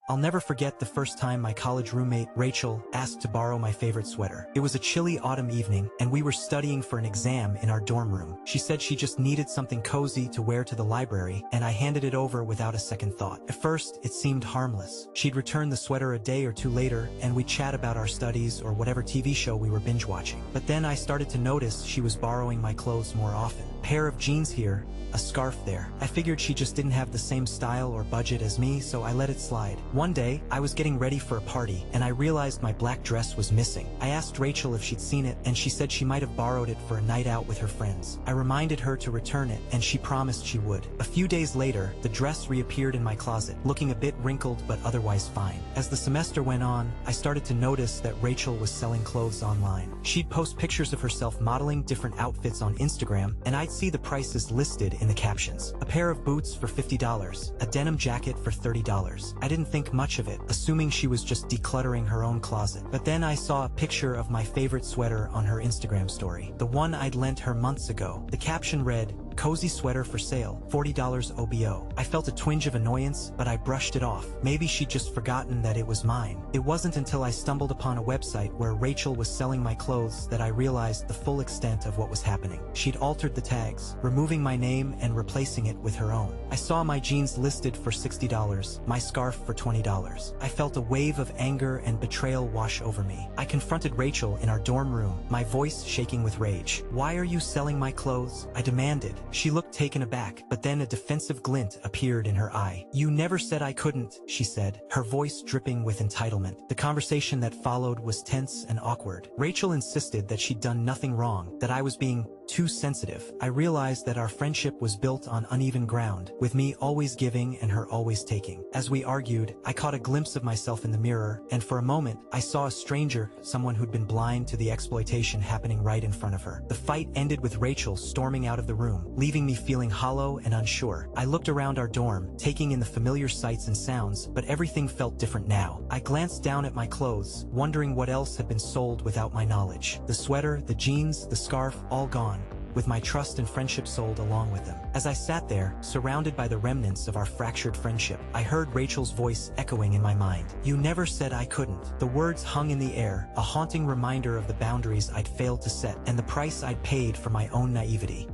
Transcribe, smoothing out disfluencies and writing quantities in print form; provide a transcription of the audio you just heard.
I'll never forget the first time my college roommate, Rachel, asked to borrow my favorite sweater. It was a chilly autumn evening, and we were studying for an exam in our dorm room. She said she just needed something cozy to wear to the library, and I handed it over without a second thought. At first, it seemed harmless. She'd return the sweater a day or two later, and we'd chat about our studies or whatever TV show we were binge watching. But then I started to notice she was borrowing my clothes more often. A pair of jeans here, a scarf there. I figured she just didn't have the same style or budget as me, so I let it slide. One day, I was getting ready for a party, and I realized my black dress was missing. I asked Rachel if she'd seen it, and she said she might have borrowed it for a night out with her friends. I reminded her to return it, and she promised she would. A few days later, the dress reappeared in my closet, looking a bit wrinkled but otherwise fine. As the semester went on, I started to notice that Rachel was selling clothes online. She'd post pictures of herself modeling different outfits on Instagram, and I'd see the prices listed in the captions. A pair of boots for $50, a denim jacket for $30. I didn't think much of it, assuming she was just decluttering her own closet. But then I saw a picture of my favorite sweater on her Instagram story, the one I'd lent her months ago. The caption read, "Cozy sweater for sale, $40 OBO. I felt a twinge of annoyance, but I brushed it off. Maybe she'd just forgotten that it was mine. It wasn't until I stumbled upon a website where Rachel was selling my clothes that I realized the full extent of what was happening. She'd altered the tags, removing my name and replacing it with her own. I saw my jeans listed for $60, my scarf for $20. I felt a wave of anger and betrayal wash over me. I confronted Rachel in our dorm room, my voice shaking with rage. "Why are you selling my clothes?" I demanded. She looked taken aback, but then a defensive glint appeared in her eye. "You never said I couldn't," she said, her voice dripping with entitlement. The conversation that followed was tense and awkward. Rachel insisted that she'd done nothing wrong, that I was being too sensitive. I realized that our friendship was built on uneven ground, with me always giving and her always taking. As we argued, I caught a glimpse of myself in the mirror, and for a moment, I saw a stranger, someone who'd been blind to the exploitation happening right in front of her. The fight ended with Rachel storming out of the room, leaving me feeling hollow and unsure. I looked around our dorm, taking in the familiar sights and sounds, but everything felt different now. I glanced down at my clothes, wondering what else had been sold without my knowledge. The sweater, the jeans, the scarf, all gone, with my trust and friendship sold along with them. As I sat there, surrounded by the remnants of our fractured friendship, I heard Rachel's voice echoing in my mind. "You never said I couldn't." The words hung in the air, a haunting reminder of the boundaries I'd failed to set and the price I'd paid for my own naivety.